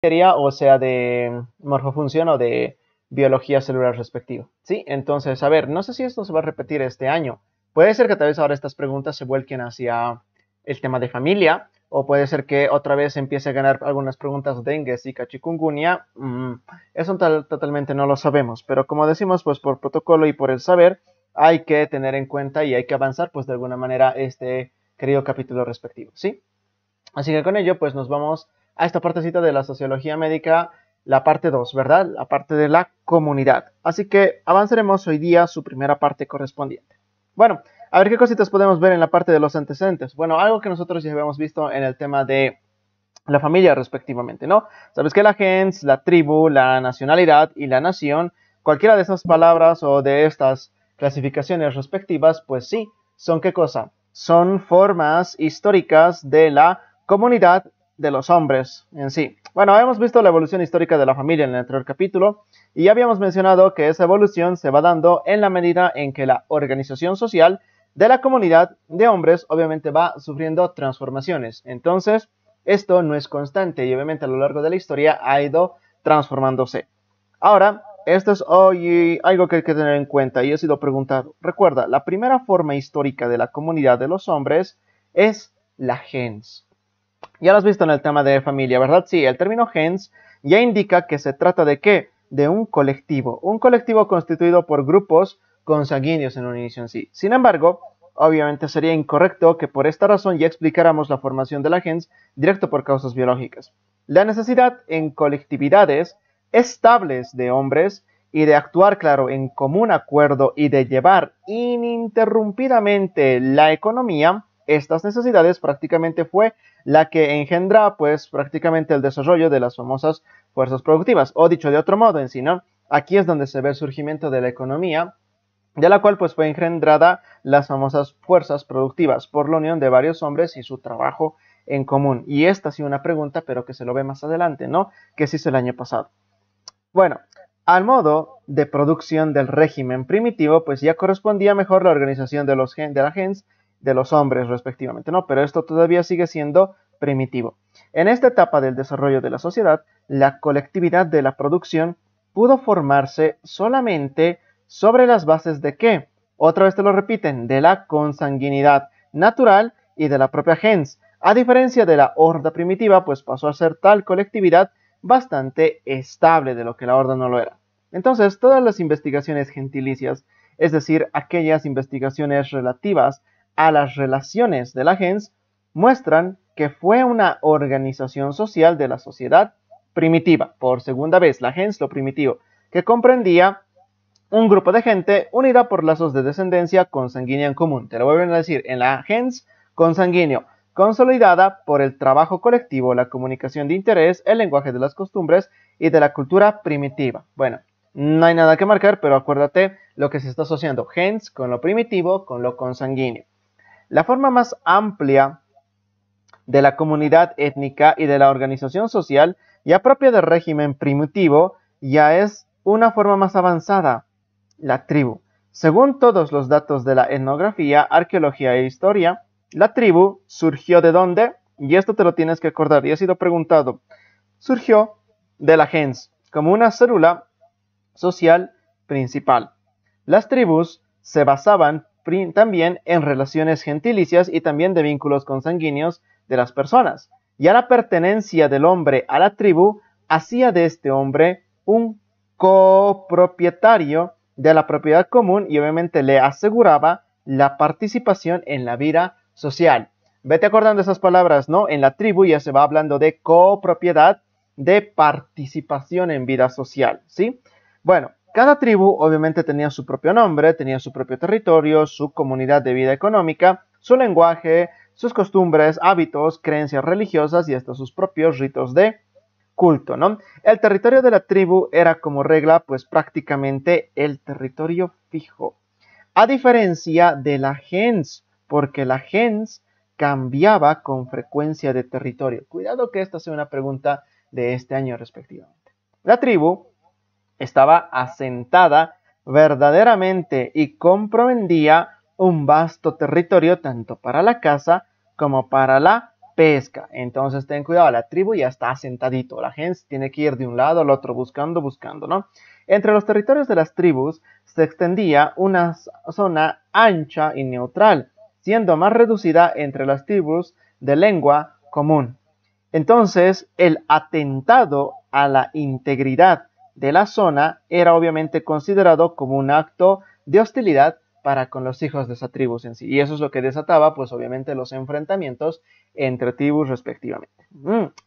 materia, o sea de morfofunción o de biología celular respectivo. ¿Sí? Entonces, a ver, no sé si esto se va a repetir este año. Puede ser que tal vez ahora estas preguntas se vuelquen hacia el tema de familia, o puede ser que otra vez empiece a ganar algunas preguntas de dengue, zika, chikungunya. Eso totalmente no lo sabemos, pero como decimos, pues por protocolo y por el saber, hay que tener en cuenta y hay que avanzar, pues de alguna manera, este querido capítulo respectivo, ¿sí? Así que con ello, pues nos vamos a esta partecita de la sociología médica, la parte 2, ¿verdad? La parte de la comunidad. Así que avanzaremos hoy día su primera parte correspondiente. Bueno, a ver qué cositas podemos ver en la parte de los antecedentes. Bueno, algo que nosotros ya habíamos visto en el tema de la familia respectivamente, ¿no? Sabes que la gens, la tribu, la nacionalidad y la nación, cualquiera de esas palabras o de estas clasificaciones respectivas, pues sí, son ¿qué cosa? Son formas históricas de la comunidad de los hombres en sí. Bueno, hemos visto la evolución histórica de la familia en el anterior capítulo y ya habíamos mencionado que esa evolución se va dando en la medida en que la organización social de la comunidad de hombres obviamente va sufriendo transformaciones. Entonces, esto no es constante y obviamente a lo largo de la historia ha ido transformándose. Ahora, esto es hoy algo que hay que tener en cuenta y he sido preguntado. Recuerda, la primera forma histórica de la comunidad de los hombres es la gens. Ya lo has visto en el tema de familia, ¿verdad? Sí, el término gens ya indica que se trata de ¿qué? De un colectivo constituido por grupos consanguíneos en un inicio en sí. Sin embargo, obviamente sería incorrecto que por esta razón ya explicáramos la formación de la gens directo por causas biológicas. La necesidad en colectividades estables de hombres y de actuar, claro, en común acuerdo y de llevar ininterrumpidamente la economía, estas necesidades prácticamente fue la que engendra pues prácticamente el desarrollo de las famosas fuerzas productivas, o dicho de otro modo en sí, ¿no? Aquí es donde se ve el surgimiento de la economía, de la cual pues fue engendrada las famosas fuerzas productivas por la unión de varios hombres y su trabajo en común. Y esta ha sido una pregunta, pero que se lo ve más adelante, ¿no? Que se hizo el año pasado. Bueno, al modo de producción del régimen primitivo, pues ya correspondía mejor la organización de la gens de los hombres respectivamente, ¿no? Pero esto todavía sigue siendo primitivo. En esta etapa del desarrollo de la sociedad, la colectividad de la producción pudo formarse solamente sobre las bases de ¿qué? Otra vez te lo repiten, de la consanguinidad natural y de la propia gens. A diferencia de la horda primitiva, pues pasó a ser tal colectividad bastante estable de lo que la horda no lo era. Entonces, todas las investigaciones gentilicias, es decir, aquellas investigaciones relativas a las relaciones de la gens, muestran que fue una organización social de la sociedad primitiva, por segunda vez, la gens, lo primitivo, que comprendía un grupo de gente unida por lazos de descendencia consanguínea en común. Te lo vuelven a decir, en la gens consanguíneo, consolidada por el trabajo colectivo, la comunicación de interés, el lenguaje de las costumbres y de la cultura primitiva. Bueno, no hay nada que marcar, pero acuérdate lo que se está asociando, gens con lo primitivo, con lo consanguíneo. La forma más amplia de la comunidad étnica y de la organización social, ya propia del régimen primitivo, ya es una forma más avanzada, la tribu. Según todos los datos de la etnografía, arqueología e historia, la tribu surgió de dónde, y esto te lo tienes que acordar, y ha sido preguntado, surgió de la gens, como una célula social principal. Las tribus se basaban también en relaciones gentilicias y también de vínculos consanguíneos de las personas. Ya la pertenencia del hombre a la tribu hacía de este hombre un copropietario de la propiedad común y obviamente le aseguraba la participación en la vida social. Vete acordando esas palabras, ¿no? En la tribu ya se va hablando de copropiedad, de participación en vida social, ¿sí? Bueno, cada tribu obviamente tenía su propio nombre, tenía su propio territorio, su comunidad de vida económica, su lenguaje, sus costumbres, hábitos, creencias religiosas y hasta sus propios ritos de culto, ¿no? El territorio de la tribu era como regla pues prácticamente el territorio fijo, a diferencia de la gens, porque la gens cambiaba con frecuencia de territorio. Cuidado que esta sea una pregunta de este año respectivamente. La tribu estaba asentada verdaderamente y comprendía un vasto territorio tanto para la caza como para la pesca. Entonces ten cuidado, la tribu ya está sentadito, la gente tiene que ir de un lado al otro buscando, ¿no? Entre los territorios de las tribus se extendía una zona ancha y neutral, siendo más reducida entre las tribus de lengua común. Entonces, el atentado a la integridad de la zona era obviamente considerado como un acto de hostilidad para con los hijos de esa tribu en sí. Y eso es lo que desataba, pues obviamente, los enfrentamientos entre tribus respectivamente.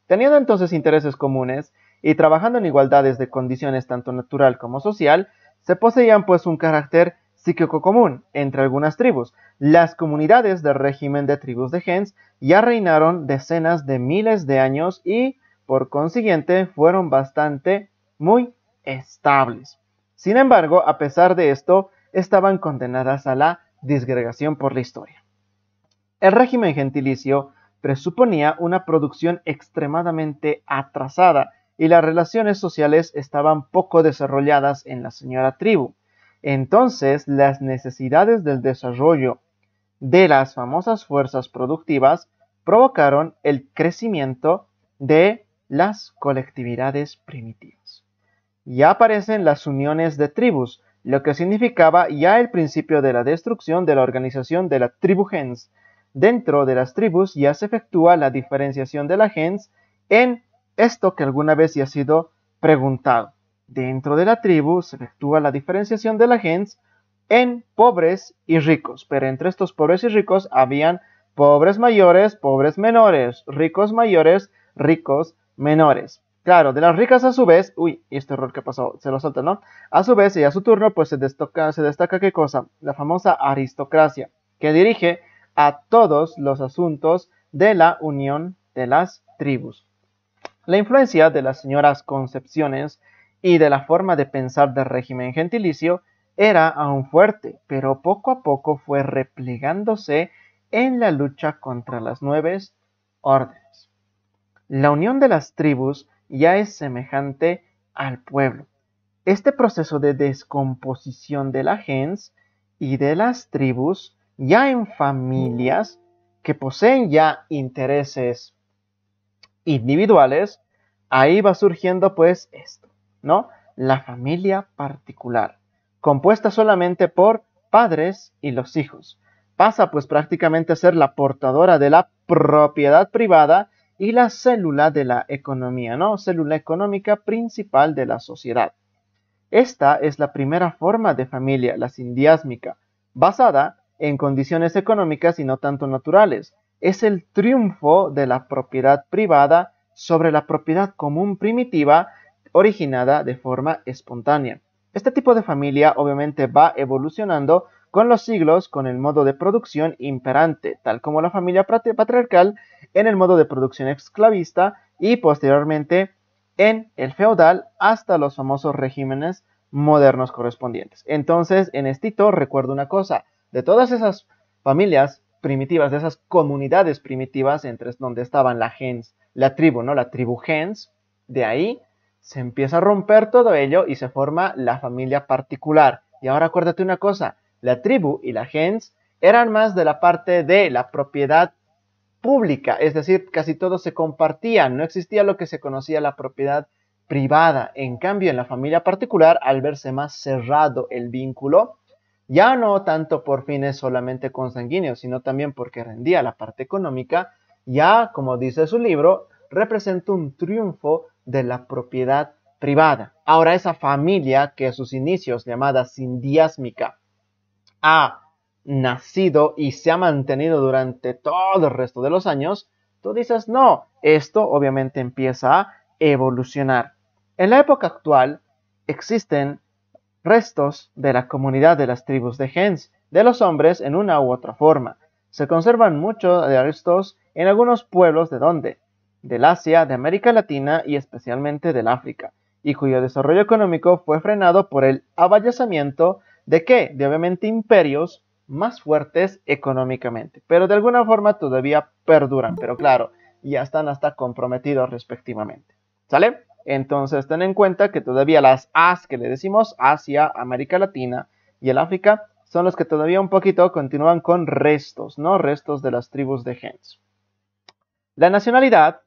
Teniendo entonces intereses comunes y trabajando en igualdades de condiciones tanto natural como social, se poseían pues un carácter psíquico común entre algunas tribus. Las comunidades del régimen de tribus de gens ya reinaron decenas de miles de años y, por consiguiente, fueron bastante muy estables. Sin embargo, a pesar de esto, estaban condenadas a la disgregación por la historia. El régimen gentilicio presuponía una producción extremadamente atrasada y las relaciones sociales estaban poco desarrolladas en la señora tribu. Entonces, las necesidades del desarrollo de las famosas fuerzas productivas provocaron el crecimiento de las colectividades primitivas. Ya aparecen las uniones de tribus, lo que significaba ya el principio de la destrucción de la organización de la tribu gens. Dentro de las tribus ya se efectúa la diferenciación de la gens en esto que alguna vez ya ha sido preguntado. Dentro de la tribu se efectúa la diferenciación de la gens en pobres y ricos, pero entre estos pobres y ricos habían pobres mayores, pobres menores, ricos mayores, ricos menores. Claro, de las ricas a su vez, este error que pasó, se lo salta, ¿no? A su vez y a su turno, pues se destaca ¿qué cosa? La famosa aristocracia, que dirige a todos los asuntos de la unión de las tribus. La influencia de las señoras concepciones y de la forma de pensar del régimen gentilicio era aún fuerte, pero poco a poco fue replegándose en la lucha contra las nuevas órdenes. La unión de las tribus ya es semejante al pueblo. Este proceso de descomposición de la gens y de las tribus, ya en familias que poseen ya intereses individuales, ahí va surgiendo pues esto, ¿no? La familia particular, compuesta solamente por padres y los hijos. Pasa pues prácticamente a ser la portadora de la propiedad privada y la célula de la economía, ¿no? Célula económica principal de la sociedad. Esta es la primera forma de familia, la sindiásmica, basada en condiciones económicas y no tanto naturales. Es el triunfo de la propiedad privada sobre la propiedad común primitiva originada de forma espontánea. Este tipo de familia obviamente va evolucionando con los siglos con el modo de producción imperante, tal como la familia patriarcal en el modo de producción esclavista y posteriormente en el feudal hasta los famosos regímenes modernos correspondientes. Entonces, en Estito recuerdo una cosa, de todas esas familias primitivas, de esas comunidades primitivas entre donde estaban la gens, la tribu, ¿no? La tribu gens, de ahí se empieza a romper todo ello y se forma la familia particular. Y ahora acuérdate una cosa, la tribu y la gens eran más de la parte de la propiedad pública, es decir, casi todo se compartía, no existía lo que se conocía la propiedad privada. En cambio, en la familia particular, al verse más cerrado el vínculo, ya no tanto por fines solamente consanguíneos, sino también porque rendía la parte económica, ya, como dice su libro, representa un triunfo de la propiedad privada. Ahora esa familia, que a sus inicios llamada sindiásmica, ha nacido y se ha mantenido durante todo el resto de los años, tú dices, no, esto obviamente empieza a evolucionar. En la época actual existen restos de la comunidad de las tribus de gens, de los hombres en una u otra forma. Se conservan muchos de estos en algunos pueblos de donde, del Asia, de América Latina y especialmente del África, y cuyo desarrollo económico fue frenado por el avallazamiento ¿de qué? De obviamente imperios más fuertes económicamente, pero de alguna forma todavía perduran, pero claro, ya están hasta comprometidos respectivamente. ¿Sale? Entonces ten en cuenta que todavía las As que le decimos, Asia, América Latina y el África, son los que todavía un poquito continúan con restos, ¿no? Restos de las tribus de gens. La nacionalidad,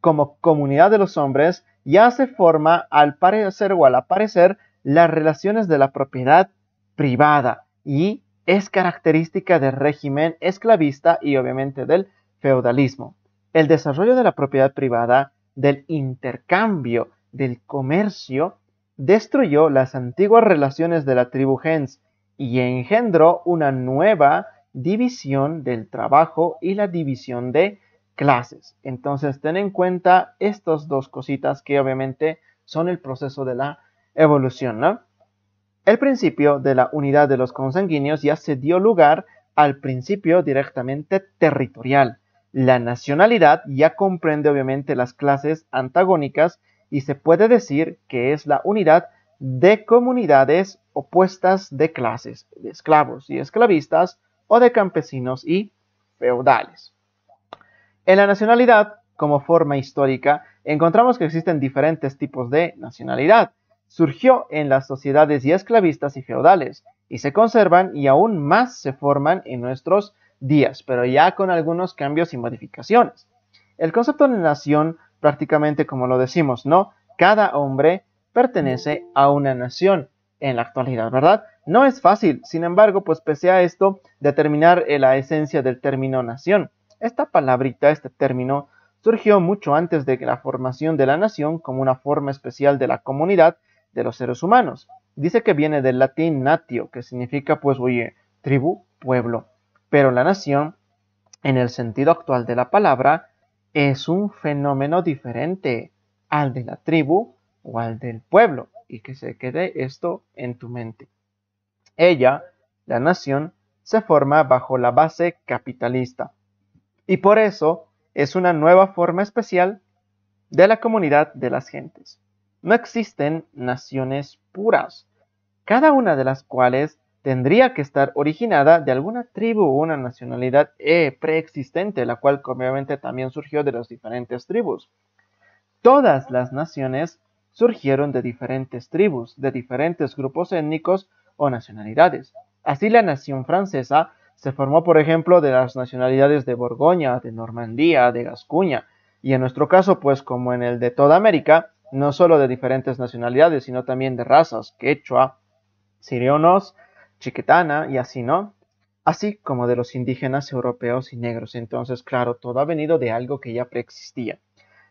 como comunidad de los hombres, ya se forma al parecer o al aparecer las relaciones de la propiedad privada y es característica del régimen esclavista y obviamente del feudalismo. El desarrollo de la propiedad privada, del intercambio, del comercio, destruyó las antiguas relaciones de la tribu gens y engendró una nueva división del trabajo y la división de clases. Entonces, ten en cuenta estas dos cositas que obviamente son el proceso de la evolución, ¿no? El principio de la unidad de los consanguíneos ya se dio lugar al principio directamente territorial. La nacionalidad ya comprende obviamente las clases antagónicas y se puede decir que es la unidad de comunidades opuestas de clases, de esclavos y esclavistas o de campesinos y feudales. En la nacionalidad, como forma histórica, encontramos que existen diferentes tipos de nacionalidad. Surgió en las sociedades ya esclavistas y feudales, y se conservan y aún más se forman en nuestros días, pero ya con algunos cambios y modificaciones. El concepto de nación, prácticamente como lo decimos, ¿no? Cada hombre pertenece a una nación en la actualidad, ¿verdad? No es fácil, sin embargo, pues pese a esto, determinar la esencia del término nación. Esta palabrita, este término, surgió mucho antes de la formación de la nación como una forma especial de la comunidad de los seres humanos. Dice que viene del latín natio, que significa, pues, oye, tribu, pueblo. Pero la nación, en el sentido actual de la palabra, es un fenómeno diferente al de la tribu o al del pueblo. Y que se quede esto en tu mente. Ella, la nación, se forma bajo la base capitalista. Y por eso es una nueva forma especial de la comunidad de las gentes. No existen naciones puras, cada una de las cuales tendría que estar originada de alguna tribu o una nacionalidad preexistente, la cual obviamente también surgió de las diferentes tribus. Todas las naciones surgieron de diferentes tribus, de diferentes grupos étnicos o nacionalidades. Así la nación francesa se formó, por ejemplo, de las nacionalidades de Borgoña, de Normandía, de Gascuña, y en nuestro caso, pues como en el de toda América, no solo de diferentes nacionalidades, sino también de razas, quechua, sirionos, chiquetana y así, ¿no? Así como de los indígenas europeos y negros. Entonces, claro, todo ha venido de algo que ya preexistía.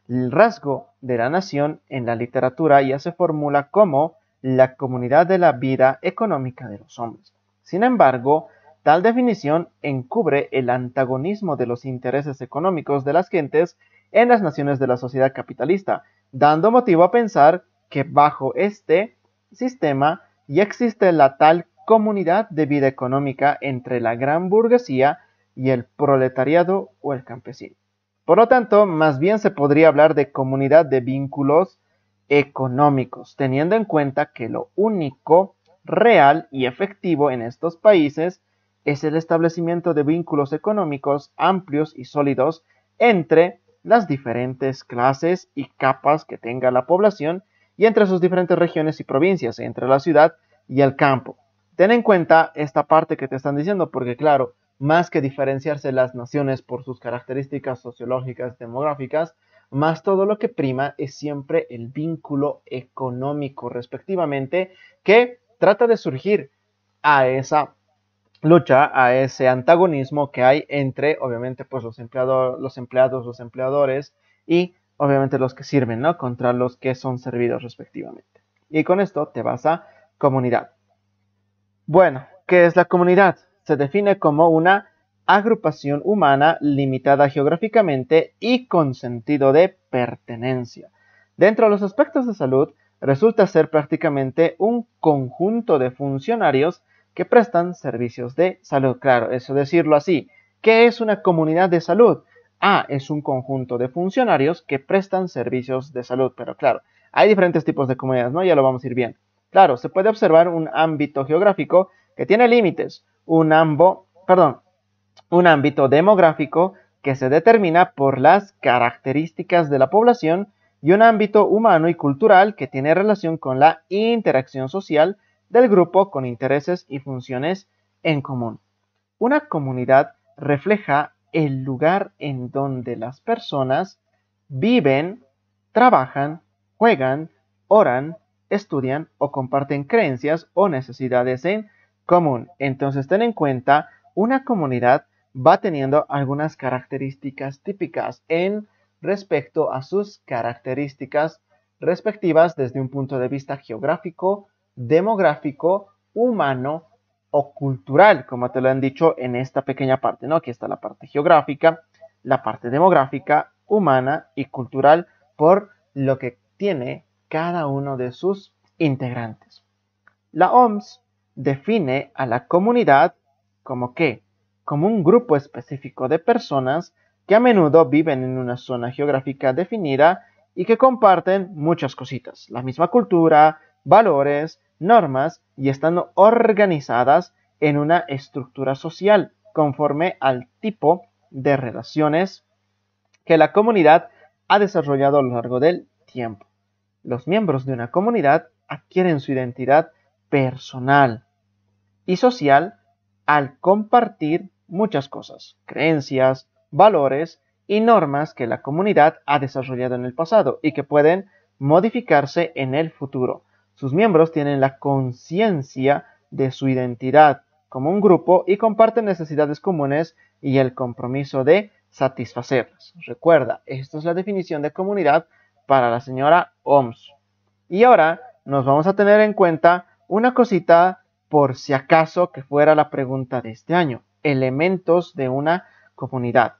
El rasgo de la nación en la literatura ya se formula como la comunidad de la vida económica de los hombres. Sin embargo, tal definición encubre el antagonismo de los intereses económicos de las gentes en las naciones de la sociedad capitalista, dando motivo a pensar que bajo este sistema ya existe la tal comunidad de vida económica entre la gran burguesía y el proletariado o el campesino. Por lo tanto, más bien se podría hablar de comunidad de vínculos económicos, teniendo en cuenta que lo único real y efectivo en estos países es el establecimiento de vínculos económicos amplios y sólidos entre las diferentes clases y capas que tenga la población y entre sus diferentes regiones y provincias, entre la ciudad y el campo. Ten en cuenta esta parte que te están diciendo, porque claro, más que diferenciarse las naciones por sus características sociológicas, demográficas, más todo lo que prima es siempre el vínculo económico respectivamente que trata de surgir a esa lucha, a ese antagonismo que hay entre, obviamente, pues los empleados, los empleadores y, obviamente, los que sirven, ¿no? Contra los que son servidos respectivamente. Y con esto te vas a comunidad. Bueno, ¿qué es la comunidad? Se define como una agrupación humana limitada geográficamente y con sentido de pertenencia. Dentro de los aspectos de salud, resulta ser prácticamente un conjunto de funcionarios que prestan servicios de salud. Claro, eso decirlo así. ¿Qué es una comunidad de salud? Es un conjunto de funcionarios que prestan servicios de salud. Pero claro, hay diferentes tipos de comunidades, ¿no? Ya lo vamos a ir viendo. Claro, se puede observar un ámbito geográfico que tiene límites, un ámbito demográfico que se determina por las características de la población y un ámbito humano y cultural que tiene relación con la interacción social del grupo con intereses y funciones en común. Una comunidad refleja el lugar en donde las personas viven, trabajan, juegan, oran, estudian o comparten creencias o necesidades en común. Entonces, ten en cuenta, una comunidad va teniendo algunas características típicas en respecto a sus características respectivas desde un punto de vista geográfico, demográfico, humano o cultural, como te lo han dicho en esta pequeña parte, ¿no? Aquí está la parte geográfica, la parte demográfica, humana y cultural, por lo que tiene cada uno de sus integrantes. La OMS define a la comunidad como ¿qué? Como un grupo específico de personas que a menudo viven en una zona geográfica definida y que comparten muchas cositas, la misma cultura, valores, normas y están organizadas en una estructura social conforme al tipo de relaciones que la comunidad ha desarrollado a lo largo del tiempo. Los miembros de una comunidad adquieren su identidad personal y social al compartir muchas cosas, creencias, valores y normas que la comunidad ha desarrollado en el pasado y que pueden modificarse en el futuro. Sus miembros tienen la conciencia de su identidad como un grupo y comparten necesidades comunes y el compromiso de satisfacerlas. Recuerda, esta es la definición de comunidad para la señora OMS. Y ahora nos vamos a tener en cuenta una cosita por si acaso que fuera la pregunta de este año. Elementos de una comunidad.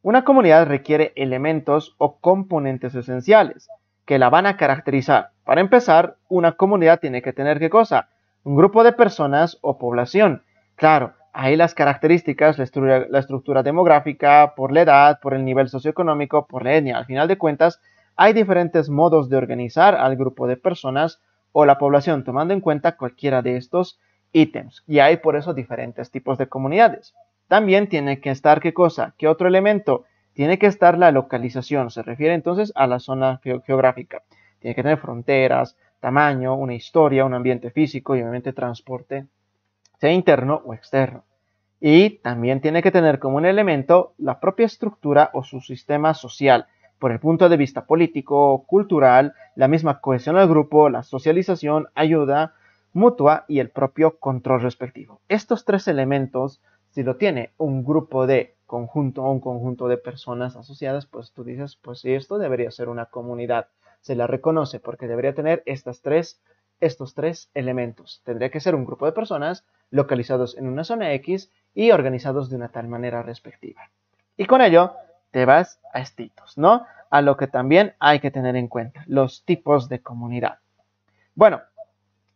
Una comunidad requiere elementos o componentes esenciales que la van a caracterizar. Para empezar, una comunidad tiene que tener ¿qué cosa? Un grupo de personas o población. Claro, ahí las características, la estructura demográfica, por la edad, por el nivel socioeconómico, por la etnia. Al final de cuentas, hay diferentes modos de organizar al grupo de personas o la población, tomando en cuenta cualquiera de estos ítems. Y hay por eso diferentes tipos de comunidades. También tiene que estar ¿qué cosa? ¿Qué otro elemento? Tiene que estar la localización. Se refiere entonces a la zona geográfica. Tiene que tener fronteras, tamaño, una historia, un ambiente físico y obviamente transporte, sea interno o externo. Y también tiene que tener como un elemento la propia estructura o su sistema social, por el punto de vista político, cultural, la misma cohesión del grupo, la socialización, ayuda mutua y el propio control respectivo. Estos tres elementos, si lo tiene un grupo de conjunto o un conjunto de personas asociadas, pues tú dices, pues sí, esto debería ser una comunidad. Se la reconoce porque debería tener estos tres elementos. Tendría que ser un grupo de personas localizados en una zona X y organizados de una tal manera respectiva. Y con ello te vas a estos, ¿no? A lo que también hay que tener en cuenta, los tipos de comunidad. Bueno,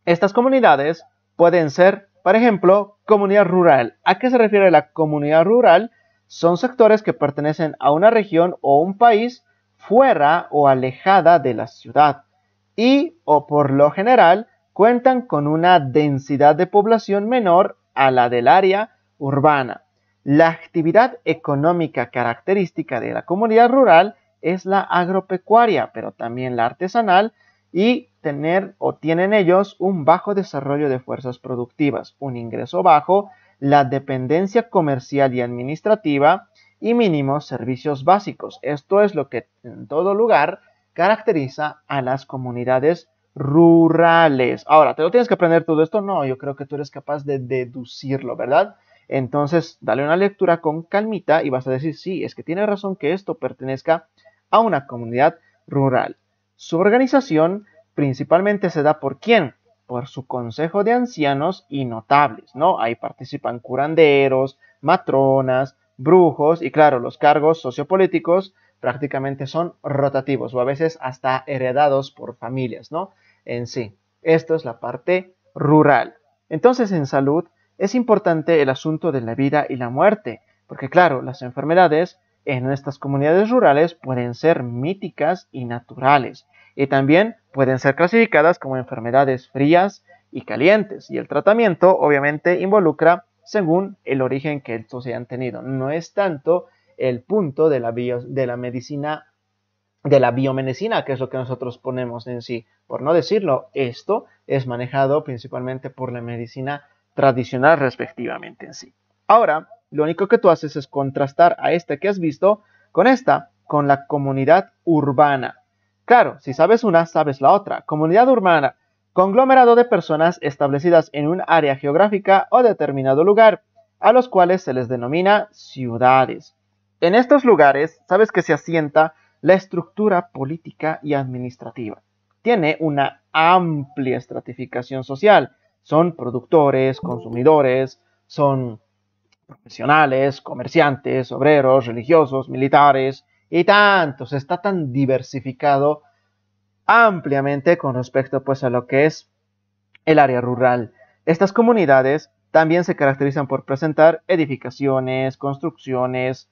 estas comunidades pueden ser, por ejemplo, comunidad rural. ¿A qué se refiere la comunidad rural? Son sectores que pertenecen a una región o un país fuera o alejada de la ciudad y, o por lo general, cuentan con una densidad de población menor a la del área urbana. La actividad económica característica de la comunidad rural es la agropecuaria, pero también la artesanal, y tienen ellos un bajo desarrollo de fuerzas productivas, un ingreso bajo, la dependencia comercial y administrativa y mínimos servicios básicos. Esto es lo que en todo lugar caracteriza a las comunidades rurales. Ahora, ¿te lo tienes que aprender todo esto? No, yo creo que tú eres capaz de deducirlo, ¿verdad? Entonces, dale una lectura con calmita y vas a decir, sí, es que tiene razón que esto pertenezca a una comunidad rural. Su organización principalmente se da por ¿quién? Por su consejo de ancianos y notables, ¿no? Ahí participan curanderos, matronas, brujos y claro, los cargos sociopolíticos prácticamente son rotativos o a veces hasta heredados por familias, ¿no? En sí, esto es la parte rural. Entonces, en salud es importante el asunto de la vida y la muerte, porque claro, las enfermedades en estas comunidades rurales pueden ser míticas y naturales, y también pueden ser clasificadas como enfermedades frías y calientes, y el tratamiento obviamente involucra según el origen que estos hayan tenido. No es tanto el punto de la medicina, de la biomedicina, que es lo que nosotros ponemos en sí. Por no decirlo, esto es manejado principalmente por la medicina tradicional respectivamente en sí. Ahora, Lo único que tú haces es contrastar a esta que has visto con la comunidad urbana. Claro, si sabes una, sabes la otra. Comunidad urbana, conglomerado de personas establecidas en un área geográfica o determinado lugar, a los cuales se les denomina ciudades. En estos lugares, sabes que se asienta la estructura política y administrativa. Tiene una amplia estratificación social. Son productores, consumidores, son profesionales, comerciantes, obreros, religiosos, militares y tantos. Está tan diversificado ampliamente con respecto pues a lo que es el área rural. Estas comunidades también se caracterizan por presentar edificaciones, construcciones,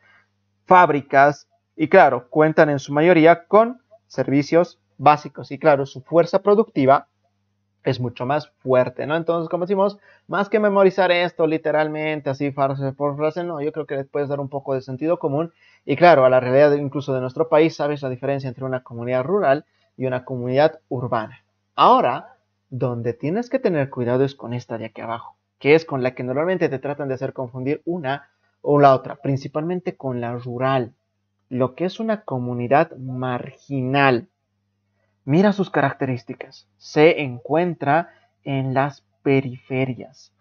fábricas y claro, cuentan en su mayoría con servicios básicos y claro, su fuerza productiva es mucho más fuerte, ¿no? Entonces, como decimos, más que memorizar esto literalmente, así frase por frase, no, yo creo que le puedes dar un poco de sentido común y claro, a la realidad incluso de nuestro país, sabes la diferencia entre una comunidad rural y una comunidad urbana. Ahora, donde tienes que tener cuidado es con esta de aquí abajo, que es con la que normalmente te tratan de hacer confundir una o la otra, principalmente con la rural, lo que es una comunidad marginal. Mira sus características. Se encuentra en las periferias.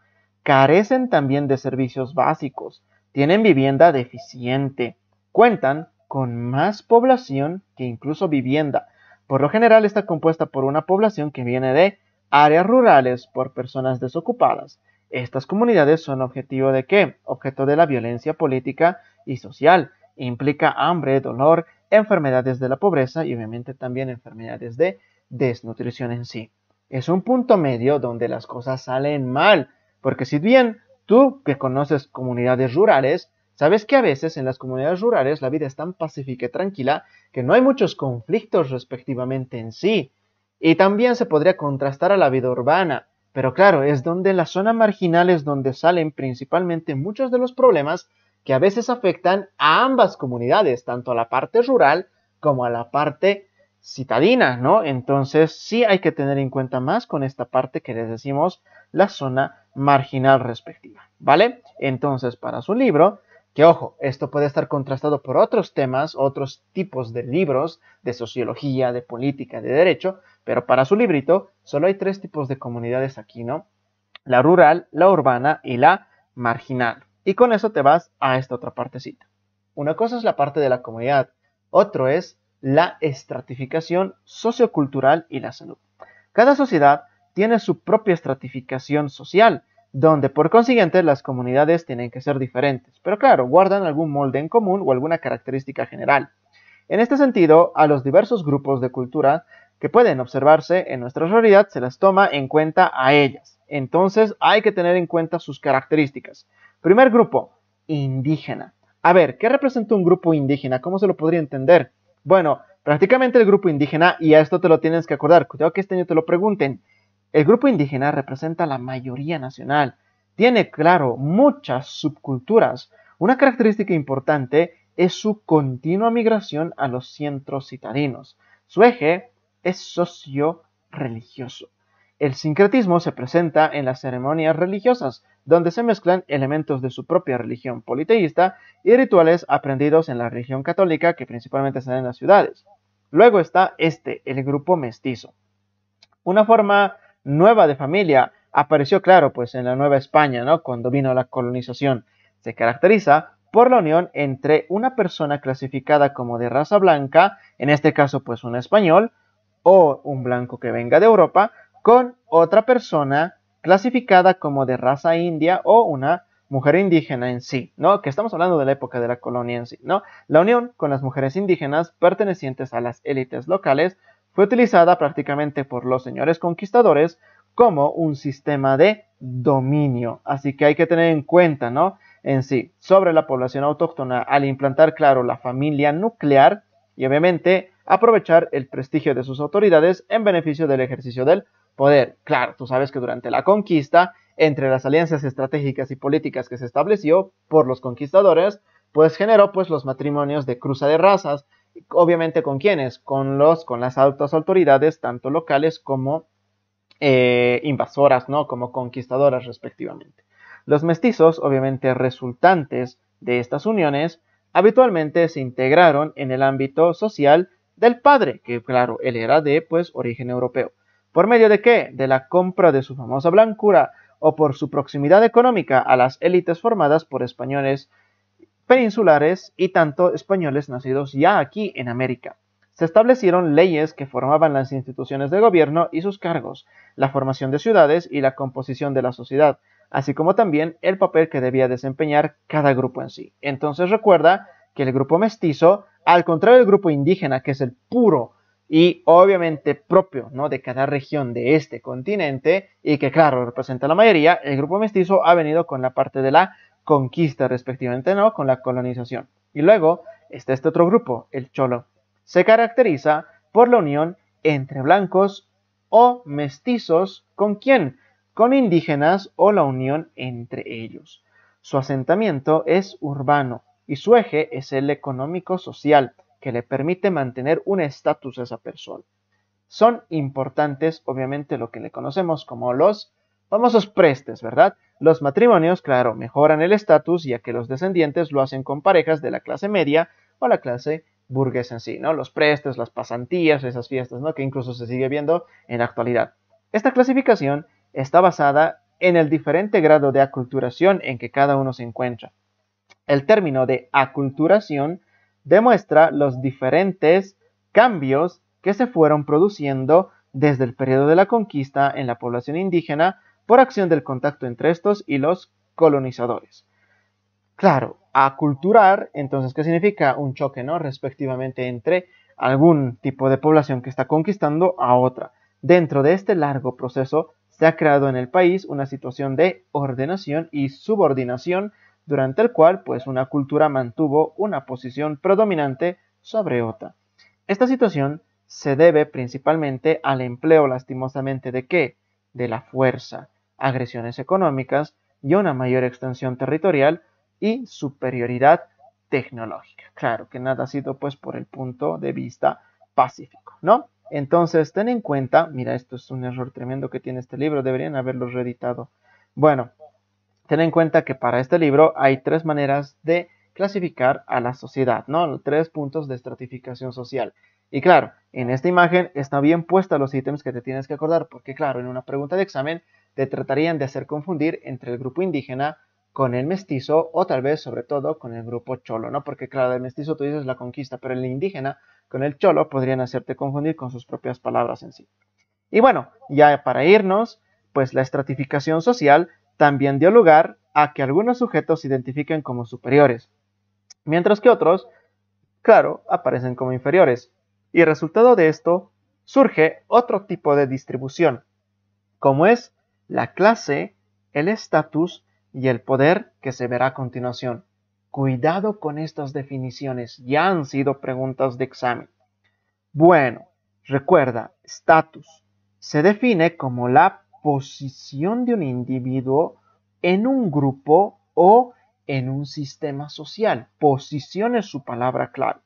Carecen también de servicios básicos. Tienen vivienda deficiente. Cuentan con más población que incluso vivienda. Por lo general está compuesta por una población que viene de áreas rurales por personas desocupadas. Estas comunidades son objetivo de ¿qué? Objeto de la violencia política y social. Implica hambre, dolor, enfermedades de la pobreza y obviamente también enfermedades de desnutrición en sí. Es un punto medio donde las cosas salen mal, porque si bien tú que conoces comunidades rurales, sabes que a veces en las comunidades rurales la vida es tan pacífica y tranquila que no hay muchos conflictos respectivamente en sí. Y también se podría contrastar a la vida urbana, pero claro, es donde la zona marginal es donde salen principalmente muchos de los problemas que a veces afectan a ambas comunidades, tanto a la parte rural como a la parte citadina, ¿no? Entonces sí hay que tener en cuenta más con esta parte que les decimos la zona marginal respectiva, ¿vale? Entonces para su libro, que ojo, esto puede estar contrastado por otros temas, otros tipos de libros de sociología, de política, de derecho, pero para su librito solo hay 3 tipos de comunidades aquí, ¿no? La rural, la urbana y la marginal. Y con eso te vas a esta otra partecita. Una cosa es la parte de la comunidad, otro es la estratificación sociocultural y la salud. Cada sociedad tiene su propia estratificación social, donde por consiguiente las comunidades tienen que ser diferentes, pero claro, guardan algún molde en común o alguna característica general. En este sentido, a los diversos grupos de cultura que pueden observarse en nuestra realidad se las toma en cuenta a ellas. Entonces hay que tener en cuenta sus características. Primer grupo, indígena. A ver, ¿qué representa un grupo indígena? ¿Cómo se lo podría entender? Bueno, prácticamente el grupo indígena, y a esto te lo tienes que acordar, cuidado que este año te lo pregunten, el grupo indígena representa la mayoría nacional. Tiene, claro, muchas subculturas. Una característica importante es su continua migración a los centros citadinos. Su eje es socio-religioso. El sincretismo se presenta en las ceremonias religiosas, donde se mezclan elementos de su propia religión politeísta y rituales aprendidos en la religión católica que principalmente están en las ciudades. Luego está el grupo mestizo. Una forma nueva de familia apareció, claro, pues en la Nueva España, ¿no? Cuando vino la colonización. Se caracteriza por la unión entre una persona clasificada como de raza blanca, en este caso pues un español, o un blanco que venga de Europa, con otra persona clasificada como de raza india o una mujer indígena en sí, ¿no? Que estamos hablando de la época de la colonia en sí, ¿no? La unión con las mujeres indígenas pertenecientes a las élites locales fue utilizada prácticamente por los señores conquistadores como un sistema de dominio. Así que hay que tener en cuenta, ¿no? En sí, sobre la población autóctona al implantar, claro, la familia nuclear y obviamente aprovechar el prestigio de sus autoridades en beneficio del ejercicio del poder. Claro, tú sabes que durante la conquista, entre las alianzas estratégicas y políticas que se estableció por los conquistadores, pues generó pues los matrimonios de cruza de razas, obviamente con quienes, con las altas autoridades, tanto locales como invasoras, ¿no? Como conquistadoras respectivamente. Los mestizos, obviamente resultantes de estas uniones, habitualmente se integraron en el ámbito social del padre, que claro, él era de pues origen europeo. ¿Por medio de qué? De la compra de su famosa blancura o por su proximidad económica a las élites formadas por españoles peninsulares y tanto españoles nacidos ya aquí en América. Se establecieron leyes que formaban las instituciones de gobierno y sus cargos, la formación de ciudades y la composición de la sociedad, así como también el papel que debía desempeñar cada grupo en sí. Entonces recuerda que el grupo mestizo, al contrario del grupo indígena, que es el puro y obviamente propio, ¿no?, de cada región de este continente y que claro representa la mayoría, el grupo mestizo ha venido con la parte de la conquista respectivamente, ¿no?, con la colonización. Y luego está este otro grupo, el cholo. Se caracteriza por la unión entre blancos o mestizos, ¿con quién? Con indígenas o la unión entre ellos. Su asentamiento es urbano y su eje es el económico-social, que le permite mantener un estatus a esa persona. Son importantes, obviamente, lo que le conocemos como los famosos prestes, ¿verdad? Los matrimonios, claro, mejoran el estatus, ya que los descendientes lo hacen con parejas de la clase media o la clase burguesa en sí, ¿no? Los prestes, las pasantías, esas fiestas, ¿no?, que incluso se sigue viendo en la actualidad. Esta clasificación está basada en el diferente grado de aculturación en que cada uno se encuentra. El término de aculturación demuestra los diferentes cambios que se fueron produciendo desde el periodo de la conquista en la población indígena por acción del contacto entre estos y los colonizadores. Claro, aculturar, entonces, ¿qué significa? Un choque, ¿no?, respectivamente entre algún tipo de población que está conquistando a otra. Dentro de este largo proceso se ha creado en el país una situación de ordenación y subordinación durante el cual pues una cultura mantuvo una posición predominante sobre otra. Esta situación se debe principalmente al empleo lastimosamente de ¿qué? De la fuerza, agresiones económicas y una mayor extensión territorial y superioridad tecnológica. Claro que nada ha sido pues por el punto de vista pacífico, ¿no? Entonces ten en cuenta, mira, esto es un error tremendo que tiene este libro, deberían haberlo reeditado. Bueno, ten en cuenta que para este libro hay tres maneras de clasificar a la sociedad, ¿no? 3 puntos de estratificación social. Y claro, en esta imagen está bien puesta los ítems que te tienes que acordar, porque claro, en una pregunta de examen te tratarían de hacer confundir entre el grupo indígena con el mestizo o tal vez sobre todo con el grupo cholo, ¿no? Porque claro, el mestizo tú dices la conquista, pero el indígena con el cholo podrían hacerte confundir con sus propias palabras en sí. Y bueno, ya para irnos, pues la estratificación social también dio lugar a que algunos sujetos se identifiquen como superiores, mientras que otros, claro, aparecen como inferiores. Y resultado de esto surge otro tipo de distribución, como es la clase, el estatus y el poder que se verá a continuación. Cuidado con estas definiciones, ya han sido preguntas de examen. Bueno, recuerda, estatus se define como la posición de un individuo en un grupo o en un sistema social. Posición es su palabra clave.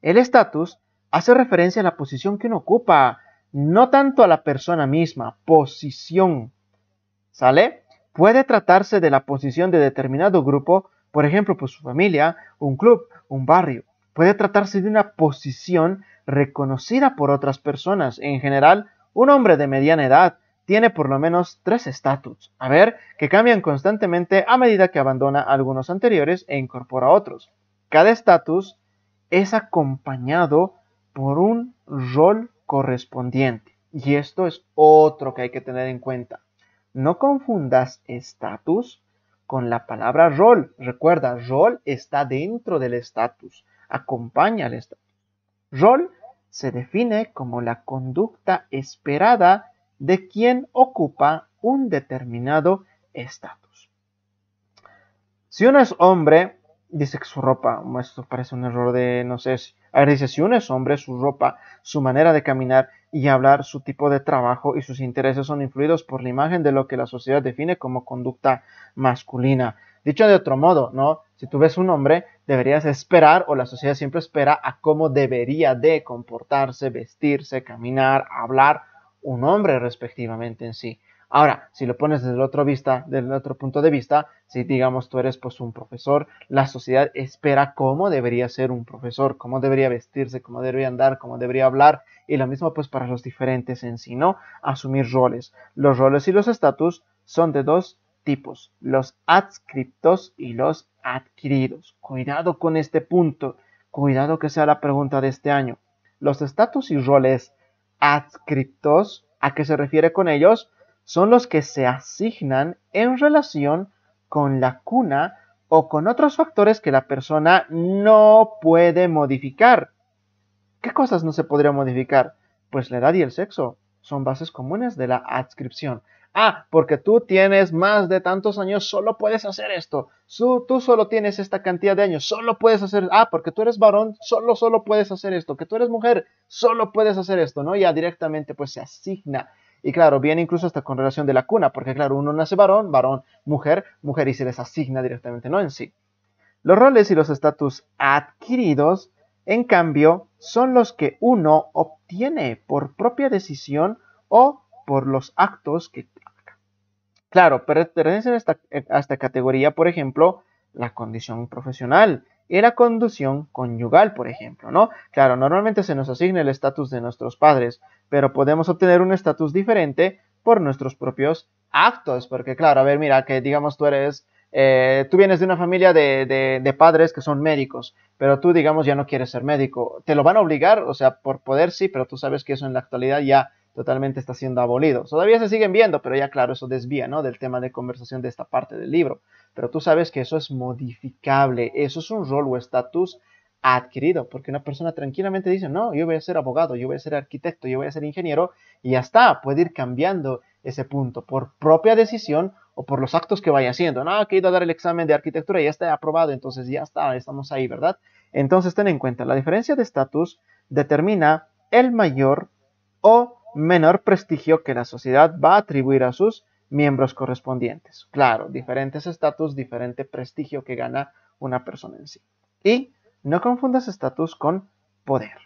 El estatus hace referencia a la posición que uno ocupa, no tanto a la persona misma, posición. ¿Sale? Puede tratarse de la posición de determinado grupo, por ejemplo, por su familia, un club, un barrio. Puede tratarse de una posición reconocida por otras personas. En general, un hombre de mediana edad tiene por lo menos 3 estatus, que cambian constantemente a medida que abandona algunos anteriores e incorpora otros. Cada estatus es acompañado por un rol correspondiente. Y esto es otro que hay que tener en cuenta. No confundas estatus con la palabra rol. Recuerda, rol está dentro del estatus, acompaña al estatus. Rol se define como la conducta esperada de quien ocupa un determinado estatus. Si uno es hombre, dice que su ropa, esto parece un error de, no sé, dice, si uno es hombre, su ropa, su manera de caminar y hablar, su tipo de trabajo y sus intereses son influidos por la imagen de lo que la sociedad define como conducta masculina. Dicho de otro modo, ¿no? Si tú ves un hombre, deberías esperar, o la sociedad siempre espera, a cómo debería de comportarse, vestirse, caminar, hablar un hombre respectivamente en sí. Ahora, si lo pones desde el otro punto de vista, si digamos tú eres pues un profesor, la sociedad espera cómo debería ser un profesor, cómo debería vestirse, cómo debería andar, cómo debería hablar, y lo mismo pues para los diferentes en sí, ¿no? Asumir roles. Los roles y los estatus son de dos tipos, los adscriptos y los adquiridos. Cuidado con este punto, cuidado que sea la pregunta de este año. Los estatus y roles adscriptos, ¿a qué se refiere con ellos? Son los que se asignan en relación con la cuna o con otros factores que la persona no puede modificar. ¿Qué cosas no se podría modificar? Pues la edad y el sexo son bases comunes de la adscripción. Ah, porque tú tienes más de tantos años, solo puedes hacer esto. Tú solo tienes esta cantidad de años, solo puedes hacer... Ah, porque tú eres varón, solo puedes hacer esto. Que tú eres mujer, solo puedes hacer esto, ¿no? Ya directamente pues se asigna. Y claro, viene incluso hasta con relación de la cuna, porque claro, uno nace varón, mujer, y se les asigna directamente, ¿no? En sí. Los roles y los estatus adquiridos, en cambio, son los que uno obtiene por propia decisión o por los actos que haga. Claro, pertenecen a esta categoría, por ejemplo, la condición profesional y la condición conyugal, por ejemplo, ¿no? Claro, normalmente se nos asigna el estatus de nuestros padres, pero podemos obtener un estatus diferente por nuestros propios actos, porque claro, a ver, mira, que digamos tú vienes de una familia de padres que son médicos, pero tú, digamos, ya no quieres ser médico. ¿Te lo van a obligar? O sea, por poder sí, pero tú sabes que eso en la actualidad ya totalmente está siendo abolido. Todavía se siguen viendo, pero ya claro, eso desvía, ¿no? Del tema de conversación de esta parte del libro. Pero tú sabes que eso es modificable, eso es un rol o estatus adquirido, porque una persona tranquilamente dice, no, yo voy a ser abogado, yo voy a ser arquitecto, yo voy a ser ingeniero, y ya está, puede ir cambiando ese punto por propia decisión o por los actos que vaya haciendo. No, que he ido a dar el examen de arquitectura y ya está aprobado, entonces ya está, estamos ahí, ¿verdad? Entonces ten en cuenta, la diferencia de estatus determina el mayor o menor prestigio que la sociedad va a atribuir a sus miembros correspondientes. Claro, diferentes estatus, diferente prestigio que gana una persona en sí. Y no confundas estatus con poder.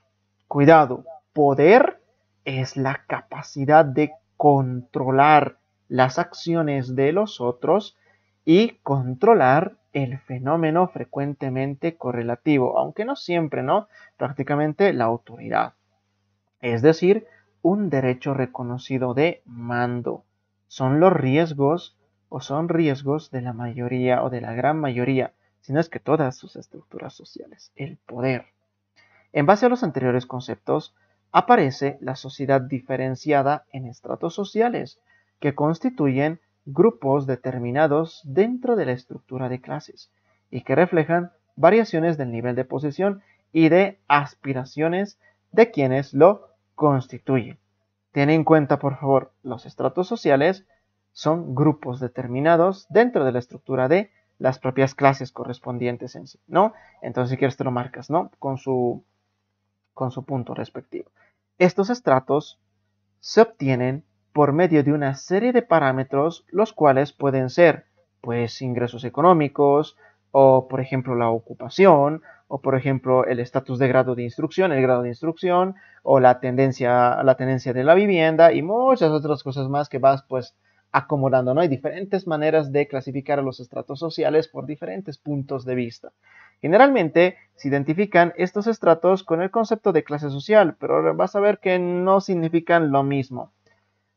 Cuidado, poder es la capacidad de controlar las acciones de los otros y controlar el fenómeno frecuentemente correlativo, aunque no siempre, ¿no? Prácticamente la autoridad. Es decir, un derecho reconocido de mando. Son los riesgos o son riesgos de la mayoría o de la gran mayoría, si no es que todas sus estructuras sociales, el poder. En base a los anteriores conceptos, aparece la sociedad diferenciada en estratos sociales, que constituyen grupos determinados dentro de la estructura de clases y que reflejan variaciones del nivel de posesión y de aspiraciones de quienes lo constituyen. Ten en cuenta, por favor, los estratos sociales son grupos determinados dentro de la estructura de las propias clases correspondientes en sí, ¿no? Entonces, si quieres, te lo marcas, ¿no? Con su punto respectivo. Estos estratos se obtienen por medio de una serie de parámetros, los cuales pueden ser, pues, ingresos económicos, o, por ejemplo, la ocupación, o, por ejemplo, el estatus de grado de instrucción, el grado de instrucción, o la tenencia de la vivienda, y muchas otras cosas más que vas, pues, acomodando, ¿no? Hay diferentes maneras de clasificar a los estratos sociales por diferentes puntos de vista. Generalmente se identifican estos estratos con el concepto de clase social, pero vas a ver que no significan lo mismo.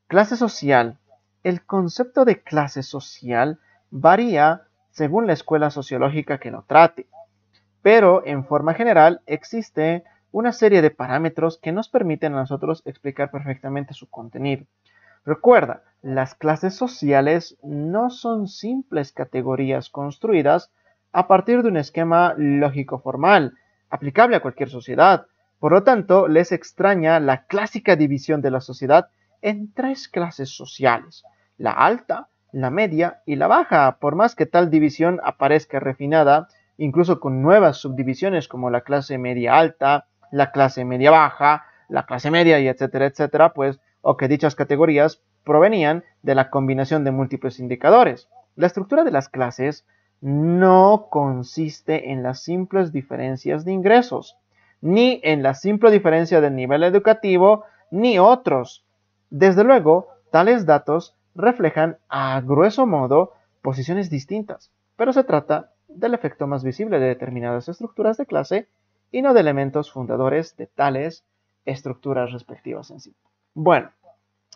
Clase social. El concepto de clase social varía según la escuela sociológica que lo trate, pero en forma general existe una serie de parámetros que nos permiten a nosotros explicar perfectamente su contenido. Recuerda, las clases sociales no son simples categorías construidas a partir de un esquema lógico formal, aplicable a cualquier sociedad. Por lo tanto, les extraña la clásica división de la sociedad en tres clases sociales: la alta, la media y la baja, por más que tal división aparezca refinada, incluso con nuevas subdivisiones como la clase media alta, la clase media baja, la clase media y etcétera, pues, o que dichas categorías provenían de la combinación de múltiples indicadores. La estructura de las clases no consiste en las simples diferencias de ingresos, ni en la simple diferencia del nivel educativo, ni otros. Desde luego, tales datos reflejan a grueso modo posiciones distintas, pero se trata del efecto más visible de determinadas estructuras de clase y no de elementos fundadores de tales estructuras respectivas en sí. Bueno,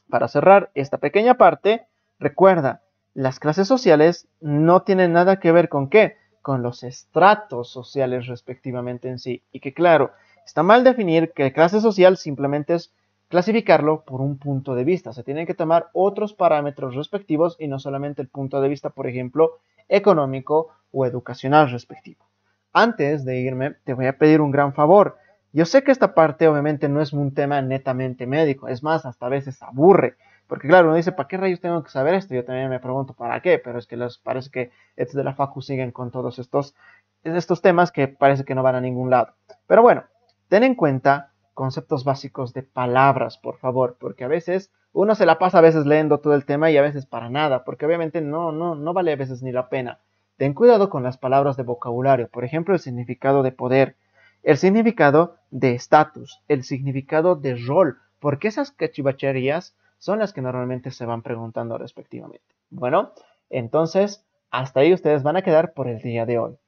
para cerrar esta pequeña parte, recuerda, las clases sociales no tienen nada que ver con qué, con los estratos sociales respectivamente en sí. Y que claro, está mal definir que clase social simplemente es clasificarlo por un punto de vista. Se tienen que tomar otros parámetros respectivos y no solamente el punto de vista, por ejemplo, económico o educacional respectivo. Antes de irme, te voy a pedir un gran favor. Yo sé que esta parte obviamente no es un tema netamente médico, es más, hasta a veces aburre, porque claro, uno dice, ¿para qué rayos tengo que saber esto? Yo también me pregunto, ¿para qué? Pero es que les parece que estos de la facu siguen con todos estos temas que parece que no van a ningún lado. Pero bueno, ten en cuenta conceptos básicos de palabras, por favor, porque a veces uno se la pasa a veces leyendo todo el tema y a veces para nada, porque obviamente no vale a veces ni la pena. Ten cuidado con las palabras de vocabulario, por ejemplo, el significado de poder, el significado de estatus, el significado de rol, porque esas cachivacherías son las que normalmente se van preguntando respectivamente. Bueno, entonces, hasta ahí ustedes van a quedar por el día de hoy.